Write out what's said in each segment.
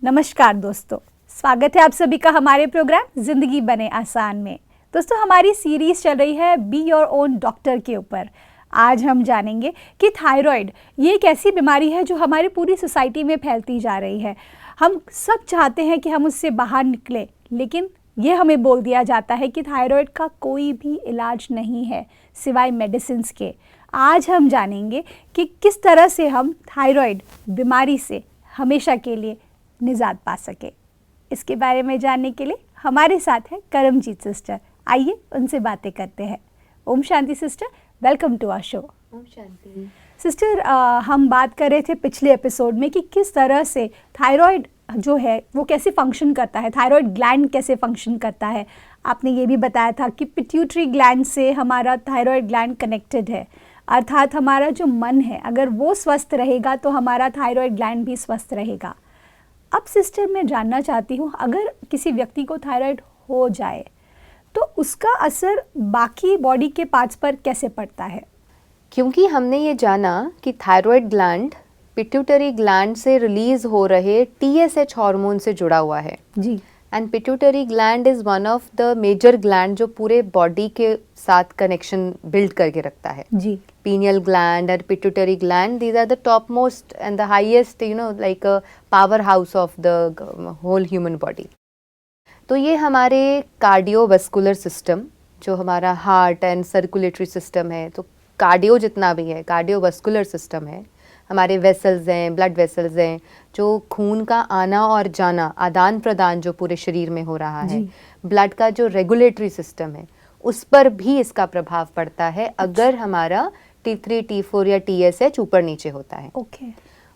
नमस्कार दोस्तों, स्वागत है आप सभी का हमारे प्रोग्राम ज़िंदगी बने आसान में। दोस्तों, हमारी सीरीज़ चल रही है बी योर ओन डॉक्टर के ऊपर। आज हम जानेंगे कि थायराइड ये एक ऐसी बीमारी है जो हमारी पूरी सोसाइटी में फैलती जा रही है। हम सब चाहते हैं कि हम उससे बाहर निकलें, लेकिन ये हमें बोल दिया जाता है कि थायराइड का कोई भी इलाज नहीं है सिवाय मेडिसिन्स के। आज हम जानेंगे कि किस तरह से हम थायराइड बीमारी से हमेशा के लिए निजात पा सके। इसके बारे में जानने के लिए हमारे साथ है करमजीत सिस्टर। आइए उनसे बातें करते हैं। ओम शांति sister, welcome to our show. ओम शांति सिस्टर, हम बात कर रहे थे पिछले एपिसोड में कि किस तरह से थायराइड जो है वो कैसे फंक्शन करता है, थायराइड ग्लैंड कैसे फंक्शन करता है। आपने ये भी बताया था कि पिट्यूटरी ग्लैंड से हमारा थायराइड ग्लैंड कनेक्टेड है, अर्थात हमारा जो मन है अगर वो स्वस्थ रहेगा तो हमारा थायराइड ग्लैंड भी स्वस्थ रहेगा। अब सिस्टर, मैं जानना चाहती हूँ, अगर किसी व्यक्ति को थायराइड हो जाए तो उसका असर बाकी बॉडी के पार्ट्स पर कैसे पड़ता है? क्योंकि हमने ये जाना कि थायराइड ग्लैंड पिट्यूटरी ग्लैंड से रिलीज हो रहे TSH हार्मोन से जुड़ा हुआ है जी। And pituitary gland is one of the major gland जो पूरे बॉडी के साथ कनेक्शन बिल्ड करके रखता है। जी। pineal gland and pituitary gland, these are the topmost and the highest, like a powerhouse of the whole human body. तो ये हमारे कार्डियोवैस्कुलर सिस्टम, जो हमारा हार्ट एंड सर्कुलेटरी सिस्टम है, तो कार्डियो जितना भी है, कार्डियोवैस्कुलर सिस्टम है, हमारे वेसल्स हैं, ब्लड वेसल्स हैं, जो खून का आना और जाना, आदान प्रदान जो पूरे शरीर में हो रहा है, ब्लड का जो रेगुलेटरी सिस्टम है, उस पर भी इसका प्रभाव पड़ता है अगर हमारा T3, T4 या TSH ऊपर नीचे होता है। ओके।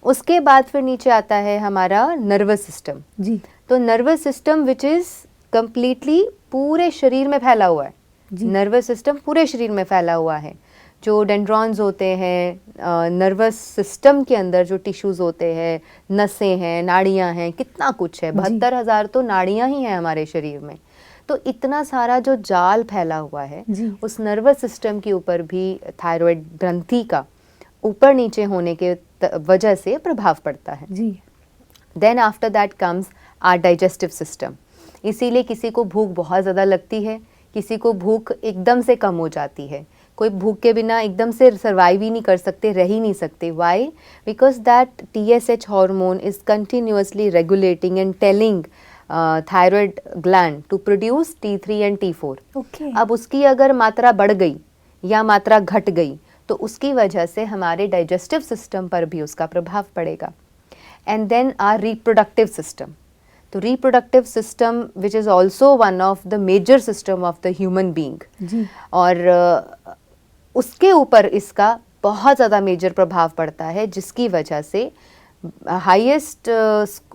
उसके बाद फिर नीचे आता है हमारा नर्वस सिस्टम। जी। तो nervous system which is completely पूरे शरीर में फैला हुआ है। नर्वस सिस्टम पूरे शरीर में फैला हुआ है। जो डेंड्रॉन्स होते हैं, नर्वस सिस्टम के अंदर जो टिश्यूज होते हैं, नसें हैं, नाड़ियाँ हैं, कितना कुछ है। 72,000 तो नाड़ियाँ ही हैं हमारे शरीर में। तो इतना सारा जो जाल फैला हुआ है, उस नर्वस सिस्टम के ऊपर भी थायराइड ग्रंथि का ऊपर नीचे होने के वजह से प्रभाव पड़ता है। जी। Then after that comes our digestive system. इसीलिए किसी को भूख बहुत ज़्यादा लगती है, किसी को भूख एकदम से कम हो जाती है। कोई भूख के बिना एकदम से सर्वाइव ही नहीं कर सकते, रह ही नहीं सकते। Why? Because that TSH hormone is continuously regulating and telling thyroid gland to produce T3 and T4। अब उसकी अगर मात्रा बढ़ गई या मात्रा घट गई तो उसकी वजह से हमारे डाइजेस्टिव सिस्टम पर भी उसका प्रभाव पड़ेगा। And then our reproductive system. तो reproductive system which is also one of the major system of the human being, और उसके ऊपर इसका बहुत ज़्यादा मेजर प्रभाव पड़ता है, जिसकी वजह से हाईएस्ट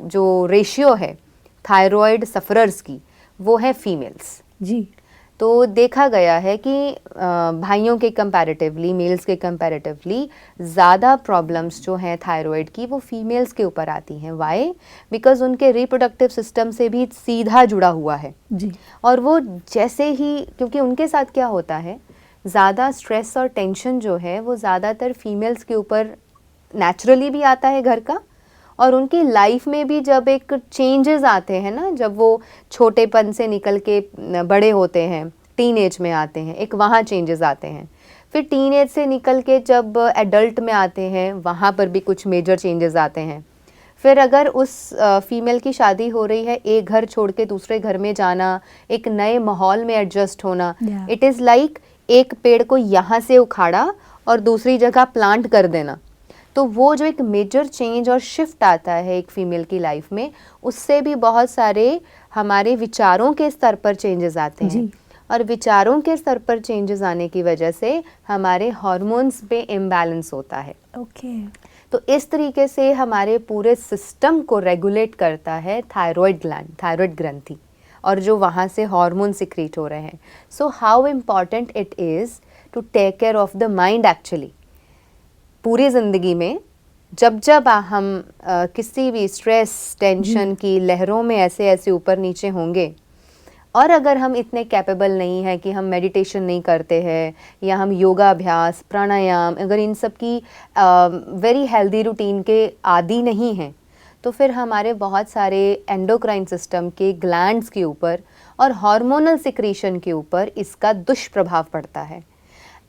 जो रेशियो है थायराइड सफरर्स की, वो है फीमेल्स। जी। तो देखा गया है कि भाइयों के कंपैरेटिवली, मेल्स के कंपैरेटिवली ज़्यादा प्रॉब्लम्स जो हैं थायराइड की, वो फीमेल्स के ऊपर आती हैं। वाई? बिकॉज उनके रिप्रोडक्टिव सिस्टम से भी सीधा जुड़ा हुआ है। जी। और वो जैसे ही, क्योंकि उनके साथ क्या होता है, ज़्यादा स्ट्रेस और टेंशन जो है वो ज़्यादातर फीमेल्स के ऊपर नेचुरली भी आता है घर का, और उनकी लाइफ में भी जब एक चेंजेस आते हैं ना, जब वो छोटेपन से निकल के बड़े होते हैं, टीनेज में आते हैं, एक वहाँ चेंजेस आते हैं। फिर टीनेज से निकल के जब एडल्ट में आते हैं, वहाँ पर भी कुछ मेजर चेंजेस आते हैं। फिर अगर उस फीमेल की शादी हो रही है, एक घर छोड़ के दूसरे घर में जाना, एक नए माहौल में एडजस्ट होना, इट इज़ लाइक एक पेड़ को यहाँ से उखाड़ा और दूसरी जगह प्लांट कर देना। तो वो जो एक मेजर चेंज और शिफ्ट आता है एक फीमेल की लाइफ में, उससे भी बहुत सारे हमारे विचारों के स्तर पर चेंजेस आते हैं। और विचारों के स्तर पर चेंजेस आने की वजह से हमारे हार्मोन्स पे इम्बैलेंस होता है। तो इस तरीके से हमारे पूरे सिस्टम को रेगुलेट करता है थायराइड ग्लैंड, थायराइड ग्रंथि, और जो वहाँ से हार्मोन सिक्रीट हो रहे हैं। So how important it is to take care of the mind. Actually पूरी ज़िंदगी में जब जब हम किसी भी स्ट्रेस टेंशन की लहरों में ऐसे ऐसे ऊपर नीचे होंगे, और अगर हम इतने कैपेबल नहीं हैं कि हम मेडिटेशन नहीं करते हैं, या हम योगा अभ्यास, प्राणायाम, अगर इन सब की वेरी हेल्दी रूटीन के आदी नहीं हैं, तो फिर हमारे बहुत सारे एंडोक्राइन सिस्टम के ग्लैंड्स के ऊपर और हार्मोनल सिक्रीशन के ऊपर इसका दुष्प्रभाव पड़ता है।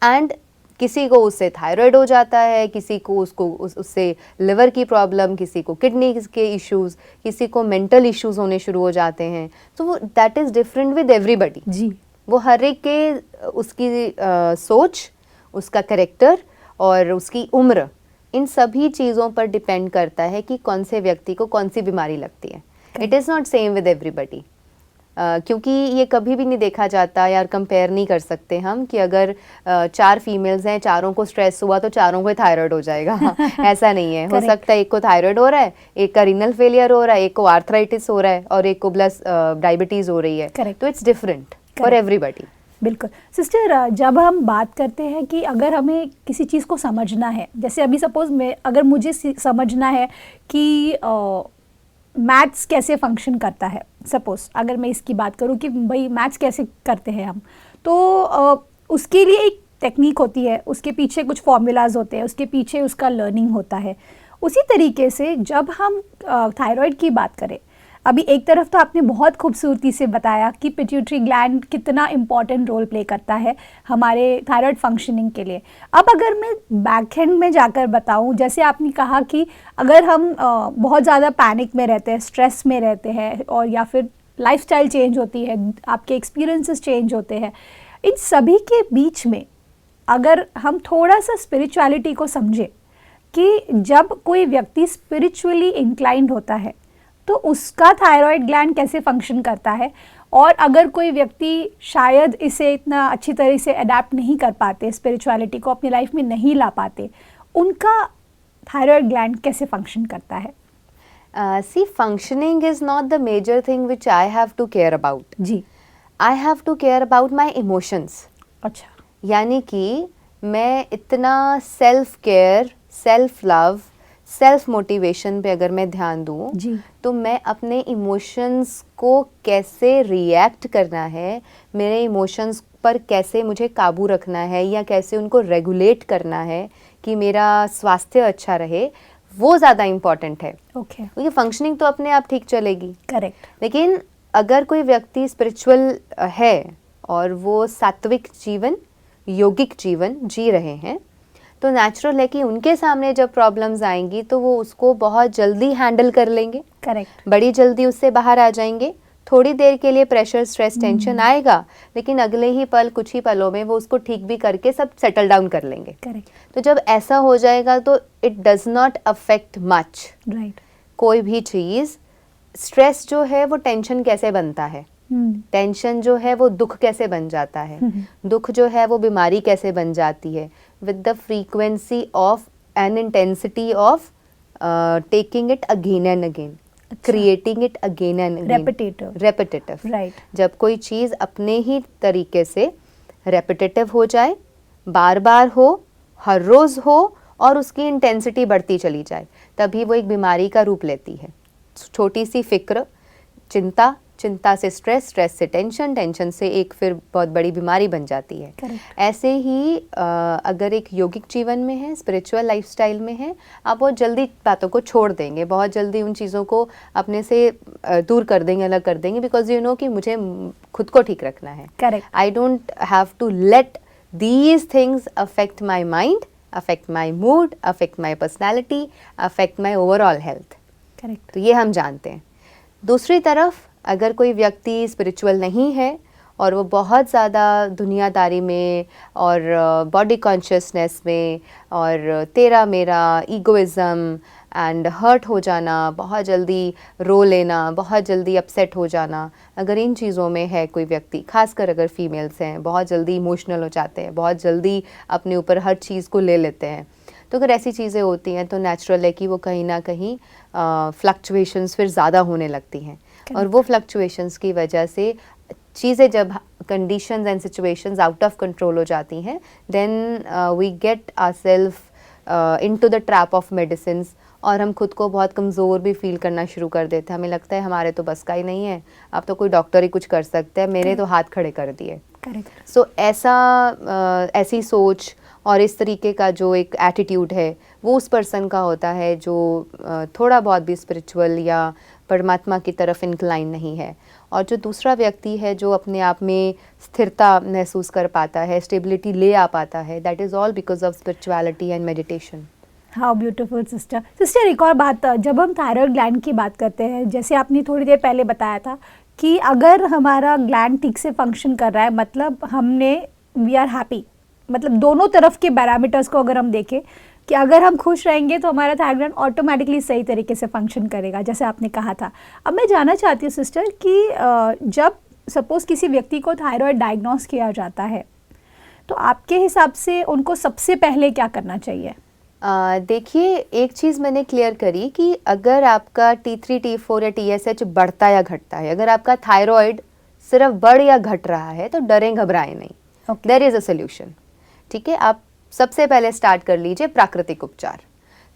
एंड किसी को उससे थायराइड हो जाता है, किसी को उससे लिवर की प्रॉब्लम, किसी को किडनी के इश्यूज़, किसी को मेंटल इश्यूज़ होने शुरू हो जाते हैं। तो वो that is different with everybody जी। वो हर एक के उसकी सोच, उसका कैरेक्टर और उसकी उम्र, इन सभी चीज़ों पर डिपेंड करता है कि कौन से व्यक्ति को कौन सी बीमारी लगती है। It is not same with everybody, क्योंकि ये कभी भी नहीं देखा जाता या कंपेयर नहीं कर सकते हम कि अगर 4 फीमेल्स हैं, चारों को स्ट्रेस हुआ तो चारों को थायराइड हो जाएगा। ऐसा नहीं है। हो सकता है एक को थायराइड हो रहा है, एक का रीनल फेलियर हो रहा है, एक को आर्थराइटिस हो रहा है और एक को डायबिटीज़ हो रही है। तो इट्स डिफरेंट फॉर एवरीबडी। बिल्कुल सिस्टर, जब हम बात करते हैं कि अगर हमें किसी चीज़ को समझना है, जैसे अभी सपोज अगर मुझे समझना है कि मैथ्स कैसे फंक्शन करता है, सपोज अगर मैं इसकी बात करूं कि भाई मैथ्स कैसे करते हैं हम, तो उसके लिए एक टेक्निक होती है, उसके पीछे कुछ फॉर्मूलाज होते हैं, उसके पीछे उसका लर्निंग होता है। उसी तरीके से जब हम थायराइड की बात करें, अभी एक तरफ तो आपने बहुत खूबसूरती से बताया कि पिट्यूटरी ग्लैंड कितना इम्पॉर्टेंट रोल प्ले करता है हमारे थायराइड फंक्शनिंग के लिए। अब अगर मैं बैक हैंड में जाकर बताऊं, जैसे आपने कहा कि अगर हम बहुत ज़्यादा पैनिक में रहते हैं, स्ट्रेस में रहते हैं, और या फिर लाइफस्टाइल चेंज होती है, आपके एक्सपीरियंसेस चेंज होते हैं, इन सभी के बीच में अगर हम थोड़ा सा स्पिरिचुअलिटी को समझें कि जब कोई व्यक्ति स्पिरिचुअली इंक्लाइंड होता है तो उसका थायराइड ग्लैंड कैसे फंक्शन करता है, और अगर कोई व्यक्ति शायद इसे इतना अच्छी तरह से अडेप्ट नहीं कर पाते, स्पिरिचुअलिटी को अपनी लाइफ में नहीं ला पाते, उनका थायराइड ग्लैंड कैसे फंक्शन करता है? See, functioning is not the major thing which I have to care about. Ji, I have to care about my emotions. अच्छा, यानी कि मैं इतना self care, self love, self motivation पे अगर मैं ध्यान दूँ तो मैं अपने इमोशंस को कैसे रिएक्ट करना है, मेरे इमोशंस पर कैसे मुझे काबू रखना है या कैसे उनको रेगुलेट करना है कि मेरा स्वास्थ्य अच्छा रहे, वो ज़्यादा इम्पॉर्टेंट है। ओके, क्योंकि फंक्शनिंग तो अपने आप ठीक चलेगी। करेक्ट। लेकिन अगर कोई व्यक्ति स्पिरिचुअल है और वो सात्विक जीवन, योगिक जीवन जी रहे हैं, तो नेचुरल है कि उनके सामने जब प्रॉब्लम्स आएंगी तो वो उसको बहुत जल्दी हैंडल कर लेंगे। करेक्ट। बड़ी जल्दी उससे बाहर आ जाएंगे। थोड़ी देर के लिए प्रेशर, स्ट्रेस, टेंशन आएगा, लेकिन अगले ही पल, कुछ ही पलों में वो उसको ठीक भी करके सब सेटल डाउन कर लेंगे। करेक्ट। तो जब ऐसा हो जाएगा तो it does not affect much. Right. कोई भी चीज़, स्ट्रेस जो है वो टेंशन कैसे बनता है, टेंशन जो है वो दुख कैसे बन जाता है, दुख जो है वो बीमारी कैसे बन जाती है, with the frequency of and intensity of taking it again and again, creating it again and again, repetitive. Right. जब कोई चीज़ अपने ही तरीके से repetitive हो जाए, बार बार हो, हर रोज़ हो और उसकी इंटेंसिटी बढ़ती चली जाए, तभी वो एक बीमारी का रूप लेती है। छोटी सी फिक्र, चिंता, चिंता से स्ट्रेस, स्ट्रेस से टेंशन, टेंशन से एक फिर बहुत बड़ी बीमारी बन जाती है। Correct. ऐसे ही अगर एक योगिक जीवन में है, स्पिरिचुअल लाइफस्टाइल में है, आप बहुत जल्दी बातों को छोड़ देंगे, बहुत जल्दी उन चीज़ों को अपने से दूर कर देंगे, अलग कर देंगे, बिकॉज यू नो कि मुझे खुद को ठीक रखना है। Correct. I don't have to let these things affect my mind, affect my mood, affect my personality, affect my overall health. Correct. तो ये हम जानते हैं। दूसरी तरफ अगर कोई व्यक्ति स्पिरिचुअल नहीं है और वो बहुत ज़्यादा दुनियादारी में और बॉडी कॉन्शियसनेस में और तेरा मेरा ईगोइज़म एंड हर्ट हो जाना, बहुत जल्दी रो लेना, बहुत जल्दी अपसेट हो जाना, अगर इन चीज़ों में है कोई व्यक्ति, खासकर अगर फीमेल्स हैं, बहुत जल्दी इमोशनल हो जाते हैं, बहुत जल्दी अपने ऊपर हर चीज़ को ले लेते हैं, तो अगर ऐसी चीज़ें होती हैं तो नेचुरल है कि वो कहीं ना कहीं फ्लक्चुएशंस फिर ज़्यादा होने लगती हैं। और वो फ्लक्चुएशंस की वजह से चीज़ें जब conditions and situations out of control हो जाती हैं, then we get ourselves into the trap of medicines और हम खुद को बहुत कमज़ोर भी फील करना शुरू कर देते हैं। हमें लगता है हमारे तो बस का ही नहीं है, अब तो कोई डॉक्टर ही कुछ कर सकता है, मेरे तो हाथ खड़े कर दिए। करेक्ट। सो ऐसी सोच और इस तरीके का जो एक एटीट्यूड है वो उस पर्सन का होता है जो थोड़ा बहुत भी स्पिरिचुअल या परमात्मा की तरफ इंक्लाइन नहीं है। और जो दूसरा व्यक्ति है जो अपने आप में स्थिरता महसूस कर पाता है, स्टेबिलिटी ले आ पाता है, that is all because of spirituality and meditation. How beautiful sister. Sister एक और बात, जब हम थायराइड ग्लैंड की बात करते हैं, जैसे आपने थोड़ी देर पहले बताया था कि अगर हमारा ग्लैंड ठीक से फंक्शन कर रहा है, मतलब हमने वी आर हैप्पी, मतलब दोनों तरफ के पैरामीटर्स को अगर हम देखें कि अगर हम खुश रहेंगे तो हमारा थायराइड ग्लैंड ऑटोमेटिकली सही तरीके से फंक्शन करेगा, जैसे आपने कहा था। अब मैं जानना चाहती हूँ सिस्टर कि जब सपोज किसी व्यक्ति को थायराइड डायग्नोस किया जाता है तो आपके हिसाब से उनको सबसे पहले क्या करना चाहिए? देखिए, एक चीज़ मैंने क्लियर करी कि अगर आपका T3, T4 या TSH बढ़ता या घटता है, अगर आपका थायराइड सिर्फ बढ़ या घट रहा है तो डरें घबराएं नहीं, देयर इज़ अ सोल्यूशन। ठीक है, आप सबसे पहले स्टार्ट कर लीजिए प्राकृतिक उपचार।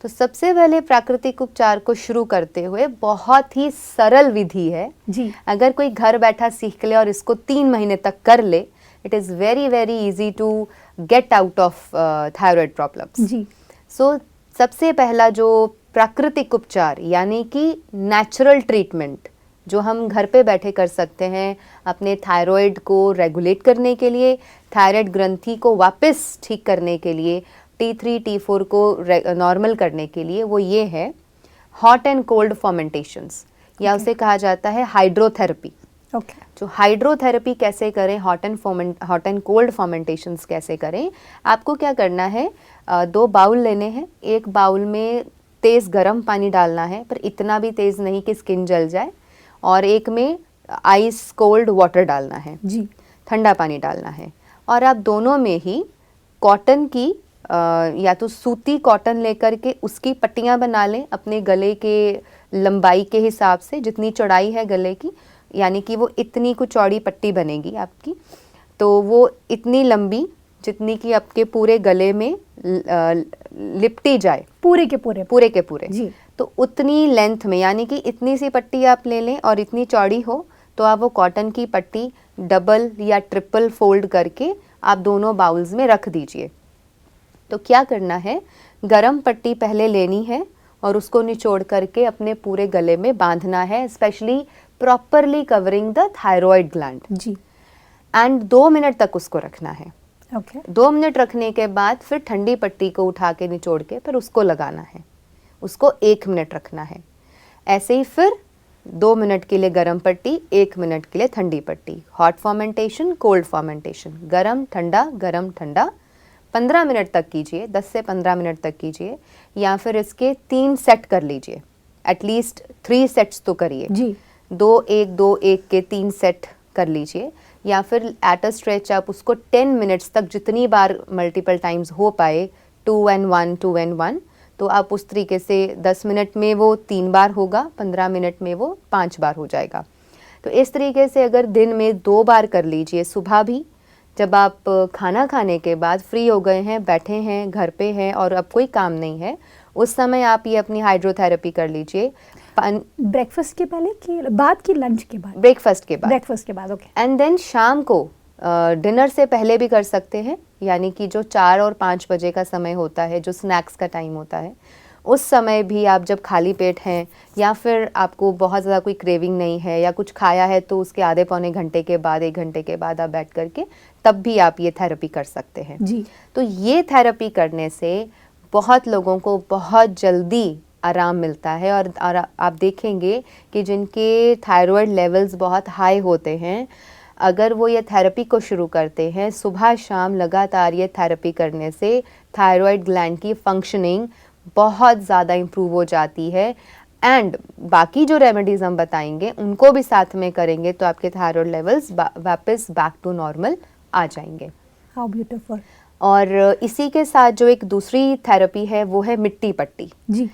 तो सबसे पहले प्राकृतिक उपचार को शुरू करते हुए बहुत ही सरल विधि है जी। अगर कोई घर बैठा सीख ले और इसको 3 महीने तक कर ले, it is very very easy to get out of thyroid problems. जी। सो सबसे पहला जो प्राकृतिक उपचार यानी कि नेचुरल ट्रीटमेंट जो हम घर पे बैठे कर सकते हैं अपने थायराइड को रेगुलेट करने के लिए, थायराइड ग्रंथि को वापस ठीक करने के लिए, T3, T4 को नॉर्मल करने के लिए, वो ये है हॉट एंड कोल्ड फर्मेंटेशंस, या उसे कहा जाता है हाइड्रोथेरेपी। जो हाइड्रोथेरेपी कैसे करें, हॉट एंड कोल्ड फर्मेंटेशंस कैसे करें, आपको क्या करना है, 2 बाउल लेने हैं। एक बाउल में तेज़ गर्म पानी डालना है, पर इतना भी तेज़ नहीं कि स्किन जल जाए, और एक में आइस कोल्ड वाटर डालना है जी। ठंडा पानी डालना है। और आप दोनों में ही कॉटन की या तो सूती कॉटन लेकर के उसकी पट्टियाँ बना लें अपने गले के लंबाई के हिसाब से, जितनी चौड़ाई है गले की, यानी कि वो इतनी कुछ चौड़ी पट्टी बनेगी आपकी, तो वो इतनी लंबी जितनी कि आपके पूरे गले में लिपटी जाए, पूरे के पूरे जी। तो उतनी लेंथ में, यानी कि इतनी सी पट्टी आप ले लें और इतनी चौड़ी हो, तो आप वो कॉटन की पट्टी डबल या ट्रिपल फोल्ड करके आप दोनों बाउल्स में रख दीजिए। तो क्या करना है, गरम पट्टी पहले लेनी है और उसको निचोड़ करके अपने पूरे गले में बांधना है, specially properly covering the thyroid gland जी। एंड 2 मिनट तक उसको रखना है। ओके। 2 मिनट रखने के बाद फिर ठंडी पट्टी को उठा के निचोड़ के फिर उसको लगाना है, उसको 1 मिनट रखना है। ऐसे ही फिर 2 मिनट के लिए गरम पट्टी, 1 मिनट के लिए ठंडी पट्टी, हॉट फर्मेंटेशन, कोल्ड फर्मेंटेशन, गरम ठंडा 15 मिनट तक कीजिए, 10 से 15 मिनट तक कीजिए, या फिर इसके 3 सेट कर लीजिए, एटलीस्ट 3 सेट्स तो करिए जी। 2-1-2-1 के 3 सेट कर लीजिए, या फिर एट अ स्ट्रेच आप उसको 10 मिनट्स तक जितनी बार मल्टीपल टाइम्स हो पाए, 2 and 1 2 and 1, तो आप उस तरीके से 10 मिनट में वो 3 बार होगा, 15 मिनट में वो 5 बार हो जाएगा। तो इस तरीके से अगर दिन में 2 बार कर लीजिए, सुबह भी जब आप खाना खाने के बाद फ्री हो गए हैं, बैठे हैं, घर पे हैं और अब कोई काम नहीं है, उस समय आप ये अपनी हाइड्रोथेरेपी कर लीजिए। ब्रेकफास्ट के पहले कि बाद की लंच के बाद? ब्रेकफास्ट के बाद। ब्रेकफास्ट के बाद, ओके। एंड देन शाम को डिनर से पहले भी कर सकते हैं, यानी कि जो 4 और 5 बजे का समय होता है, जो स्नैक्स का टाइम होता है, उस समय भी आप जब खाली पेट हैं या फिर आपको बहुत ज़्यादा कोई क्रेविंग नहीं है या कुछ खाया है, तो उसके आधे पौने घंटे के बाद, 1 घंटे के बाद आप बैठ करके तब भी आप ये थेरेपी कर सकते हैं जी। तो ये थेरेपी करने से बहुत लोगों को बहुत जल्दी आराम मिलता है, और आप देखेंगे कि जिनके थायराइड लेवल्स बहुत हाई होते हैं, अगर वो ये थेरेपी को शुरू करते हैं सुबह शाम लगातार, ये थेरेपी करने से थायराइड ग्लैंड की फंक्शनिंग बहुत ज़्यादा इम्प्रूव हो जाती है। एंड बाकी जो रेमेडीज़ हम बताएंगे उनको भी साथ में करेंगे तो आपके थायराइड लेवल्स वापस बैक टू नॉर्मल आ जाएंगे। How beautiful. और इसी के साथ जो एक दूसरी थेरेपी है वो है मिट्टी पट्टी जी।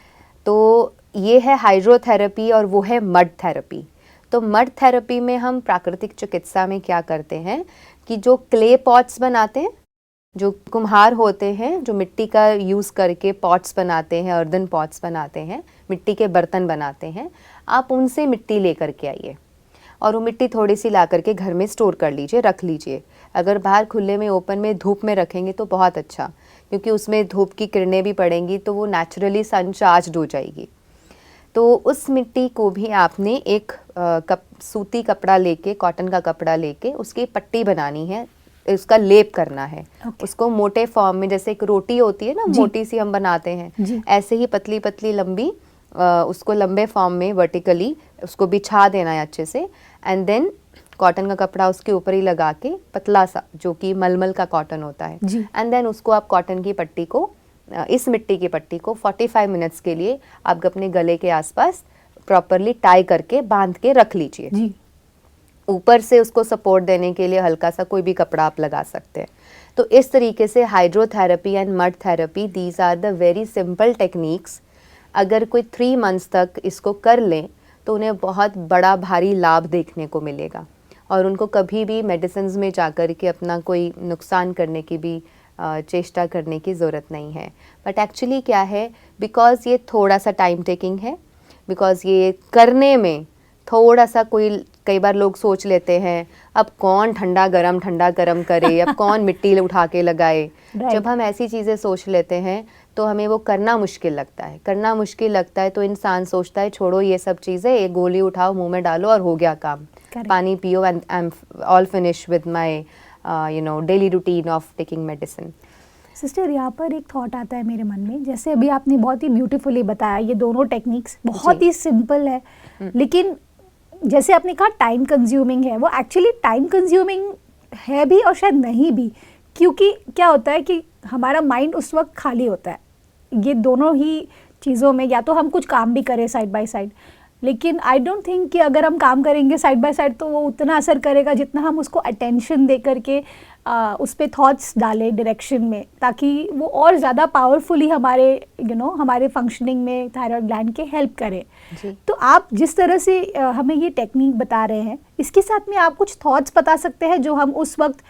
तो ये है हाइड्रोथेरेपी और वो है मड थेरेपी। तो मड थेरेपी में हम प्राकृतिक चिकित्सा में क्या करते हैं कि जो क्ले पॉट्स बनाते हैं, जो कुम्हार होते हैं जो मिट्टी का यूज़ करके पॉट्स बनाते हैं, अर्दन पॉट्स बनाते हैं, मिट्टी के बर्तन बनाते हैं, आप उनसे मिट्टी लेकर के आइए और वो मिट्टी थोड़ी सी ला करके घर में स्टोर कर लीजिए, रख लीजिए। अगर बाहर खुले में ओपन में धूप में रखेंगे तो बहुत अच्छा, क्योंकि उसमें धूप की किरणें भी पड़ेंगी तो वो नेचुरली सन चार्ज्ड हो जाएगी। तो उस मिट्टी को भी आपने एक सूती कपड़ा लेके, कॉटन का कपड़ा लेके उसकी पट्टी बनानी है, उसका लेप करना है। उसको मोटे फॉर्म में, जैसे एक रोटी होती है ना मोटी सी हम बनाते हैं, ऐसे ही पतली पतली लंबी उसको लंबे फॉर्म में वर्टिकली उसको बिछा देना है अच्छे से, एंड देन कॉटन का कपड़ा उसके ऊपर ही लगा के पतला सा, जो कि मलमल का कॉटन होता है, एंड देन उसको आप कॉटन की पट्टी को, इस मिट्टी की पट्टी को 45 मिनट्स के लिए आप अपने गले के आसपास प्रॉपरली टाई करके बांध के रख लीजिए। ऊपर से उसको सपोर्ट देने के लिए हल्का सा कोई भी कपड़ा आप लगा सकते हैं। तो इस तरीके से hydrotherapy and mud therapy, these are the very simple techniques. अगर कोई 3 मंथ्स तक इसको कर लें तो उन्हें बहुत बड़ा भारी लाभ देखने को मिलेगा, और उनको कभी भी मेडिसिन्स में जाकर के अपना कोई नुकसान करने की भी चेष्टा करने की ज़रूरत नहीं है। बट एक्चुअली क्या है, बिकॉज़ ये थोड़ा सा टाइम टेकिंग है, बिकॉज़ ये करने में थोड़ा सा कई बार लोग सोच लेते हैं अब कौन ठंडा गरम करे, अब कौन मिट्टी उठा के लगाए। जब हम ऐसी चीज़ें सोच लेते हैं तो हमें वो करना मुश्किल लगता है तो इंसान सोचता है छोड़ो ये सब चीज़ें, एक गोली उठाओ मुंह में डालो और हो गया काम, पानी पियो and I am all finish with my daily routine of taking medicine. Sister, यहाँ पर एक थॉट आता है मेरे मन में, जैसे अभी आपने बहुत ही ब्यूटीफुली बताया, ये दोनों टेक्निक्स बहुत ही सिंपल है, लेकिन जैसे आपने कहा टाइम कंज्यूमिंग है, वो एक्चुअली टाइम कंज्यूमिंग है भी और शायद नहीं भी, क्योंकि क्या होता है कि हमारा माइंड उस वक्त खाली होता है। ये दोनों ही चीज़ों में या तो हम कुछ काम भी करें साइड बाय साइड, लेकिन आई डोंट थिंक कि अगर हम काम करेंगे साइड बाय साइड तो वो उतना असर करेगा जितना हम उसको अटेंशन दे करके उस पर थॉट्स डालें डायरेक्शन में, ताकि वो और ज़्यादा पावरफुली हमारे हमारे फंक्शनिंग में थायराइड ग्लैंड के हेल्प करे। तो आप जिस तरह से हमें ये टेक्निक बता रहे हैं, इसके साथ में आप कुछ थॉट्स बता सकते हैं जो हम उस वक्त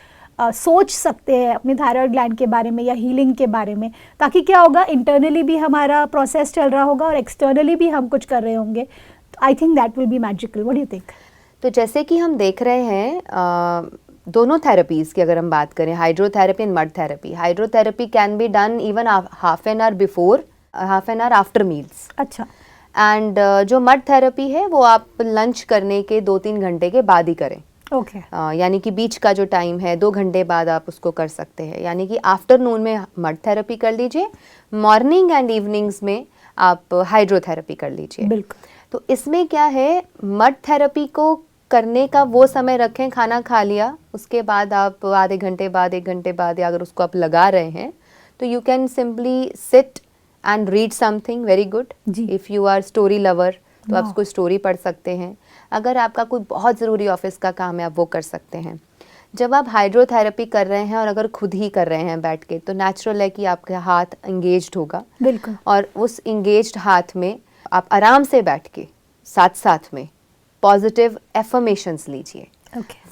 सोच सकते हैं अपने थायराइड ग्लैंड के बारे में या हीलिंग के बारे में, ताकि क्या होगा, इंटरनली भी हमारा प्रोसेस चल रहा होगा और एक्सटर्नली भी हम कुछ कर रहे होंगे। I think that will be magical. What do you think? तो जैसे कि हम देख रहे हैं दोनों थेरेपीज़ की अगर हम बात करें, hydrotherapy and mud therapy, hydrotherapy can be done even half an hour before, half an hour after meals. अच्छा। एंड जो मड थेरेपी है वो आप लंच करने के 2-3 घंटे के बाद ही करें। ओके। यानी कि बीच का जो टाइम है 2 घंटे बाद आप उसको कर सकते हैं, यानी कि आफ्टरनून में मड थेरेपी कर लीजिए, मॉर्निंग एंड इवनिंग्स में आप हाइड्रोथेरेपी कर लीजिए। बिल्कुल। तो इसमें क्या है, मड थेरेपी को करने का वो समय रखें, खाना खा लिया उसके बाद आप आधे घंटे बाद, 1 घंटे बाद, या अगर उसको आप लगा रहे हैं तो you can simply sit and read something very good. If you are story lover तो आप उसको स्टोरी पढ़ सकते हैं। अगर आपका कोई बहुत ज़रूरी ऑफिस का काम है आप वो कर सकते हैं। जब आप हाइड्रोथेरेपी कर रहे हैं और अगर खुद ही कर रहे हैं बैठ के, तो नेचुरल है कि आपका हाथ एंगेज्ड होगा। बिल्कुल। और उस एंगेज्ड हाथ में आप आराम से बैठ के साथ साथ में पॉजिटिव एफर्मेशंस लीजिए।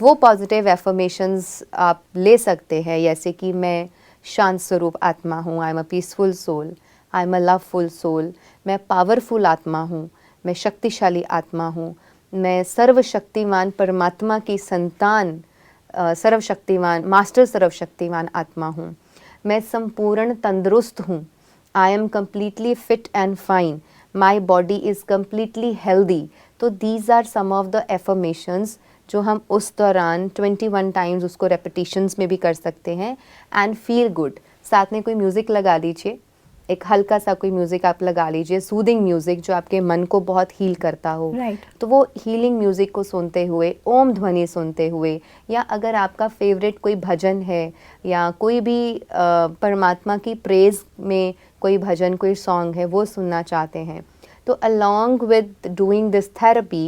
वो पॉजिटिव एफर्मेशंस आप ले सकते हैं, जैसे कि मैं शांत स्वरूप आत्मा हूँ, I am a peaceful soul, I am a loveful soul, मैं पावरफुल आत्मा हूँ, मैं शक्तिशाली आत्मा हूँ, मैं सर्वशक्तिमान परमात्मा की संतान, सर्वशक्तिमान मास्टर सर्वशक्तिमान आत्मा हूँ, मैं संपूर्ण तंदुरुस्त हूँ, I am completely fit and fine, my body is completely healthy. तो these are some of the affirmations जो हम उस दौरान 21 टाइम्स उसको रेपिटेशंस में भी कर सकते हैं एंड फील गुड। साथ में कोई म्यूज़िक लगा लीजिए, एक हल्का सा कोई म्यूज़िक आप लगा लीजिए, सूदिंग म्यूज़िक जो आपके मन को बहुत हील करता हो। तो वो हीलिंग म्यूज़िक को सुनते हुए, ओम ध्वनि सुनते हुए, या अगर आपका फेवरेट कोई भजन है या कोई भी परमात्मा की प्रेज़ में कोई भजन, कोई सॉन्ग है वो सुनना चाहते हैं, तो along with doing this therapy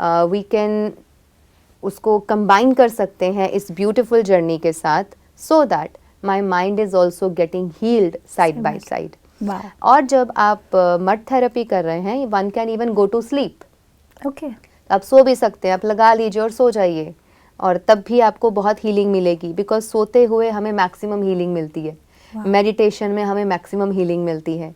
we can उसको कंबाइन कर सकते हैं इस ब्यूटीफुल जर्नी के साथ, so that my mind is also getting healed side by side. और जब आप मड थेरेपी कर रहे हैं, one can even go to sleep. Okay. आप सो भी सकते हैं, आप लगा लीजिए और सो जाइए, और तब भी आपको बहुत हीलिंग मिलेगी, बिकॉज सोते हुए हमें मैक्सिमम हीलिंग मिलती है, मेडिटेशन में हमें मैक्सिमम हीलिंग मिलती है।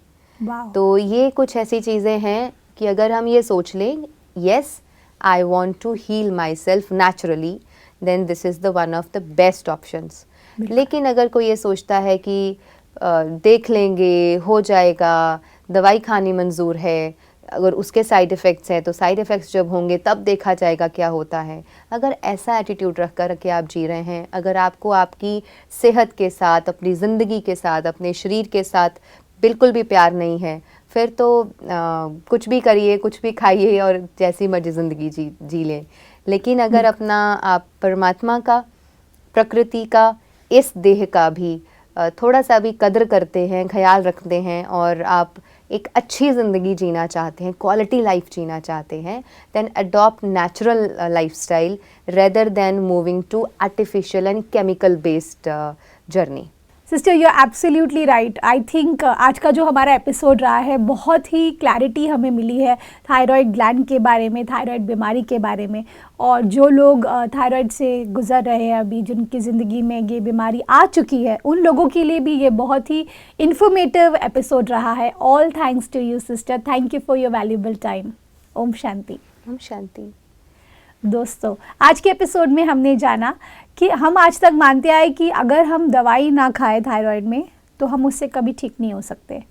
तो ये कुछ ऐसी चीज़ें हैं कि अगर हम ये सोच लें, yes I want to heal myself naturally, then this is the one of the best options. लेकिन अगर कोई ये सोचता है कि देख लेंगे, हो जाएगा, दवाई खानी मंजूर है, अगर उसके साइड इफ़ेक्ट्स हैं तो साइड इफ़ेक्ट्स जब होंगे तब देखा जाएगा क्या होता है। अगर ऐसा एटीट्यूड रख कर के आप जी रहे हैं, अगर आपको आपकी सेहत के साथ, अपनी ज़िंदगी के साथ, अपने शरीर के साथ बिल्कुल भी प्यार नहीं है, फिर तो कुछ भी करिए, कुछ भी खाइए और जैसी मर्जी ज़िंदगी जी लें। लेकिन अगर अपना आप परमात्मा का, प्रकृति का, इस देह का भी थोड़ा सा भी कदर करते हैं, ख्याल रखते हैं और आप एक अच्छी ज़िंदगी जीना चाहते हैं, क्वालिटी लाइफ जीना चाहते हैं, then adopt natural lifestyle rather than moving to artificial and chemical based journey. Sister you are absolutely right. I think आज का जो हमारा एपिसोड रहा है, बहुत ही क्लैरिटी हमें मिली है थायराइड ग्लैंड के बारे में, थायराइड बीमारी के बारे में। और जो लोग थायराइड से गुजर रहे हैं अभी, जिनकी ज़िंदगी में ये बीमारी आ चुकी है, उन लोगों के लिए भी ये बहुत ही इन्फॉर्मेटिव एपिसोड रहा है। All thanks to you sister, thank you for your valuable time. ओम शांति। ओम शांति। दोस्तों, आज के एपिसोड में हमने जाना कि हम आज तक मानते आए कि अगर हम दवाई ना खाएं थायराइड में तो हम उससे कभी ठीक नहीं हो सकते।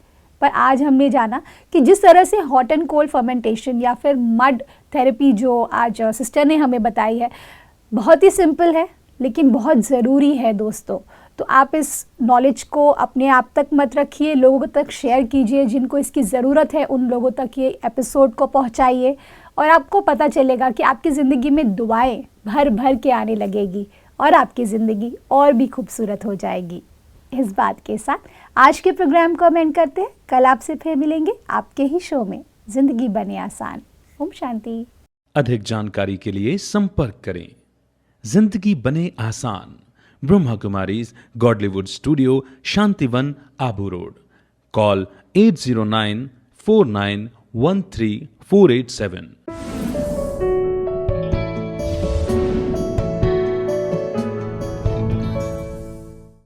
पर आज हमने जाना कि जिस तरह से हॉट एंड कोल्ड फर्मेंटेशन या फिर मड थेरेपी जो आज सिस्टर ने हमें बताई है, बहुत ही सिंपल है लेकिन बहुत ज़रूरी है दोस्तों। तो आप इस नॉलेज को अपने आप तक मत रखिए, लोगों तक शेयर कीजिए, जिनको इसकी ज़रूरत है उन लोगों तक ये एपिसोड को पहुंचाइए और आपको पता चलेगा कि आपकी ज़िंदगी में दुआएं भर भर के आने लगेगी और आपकी ज़िंदगी और भी खूबसूरत हो जाएगी। इस बात के साथ आज के प्रोग्राम को हम एंड करते हैं। कल आपसे फिर मिलेंगे आपके ही शो में ज़िंदगी बने आसान। ओम शांति। अधिक जानकारी के लिए संपर्क करें जिंदगी बने आसान, Brahma Kumaris Godlywood studio, Shantivan, Abu road. Call 80949134887।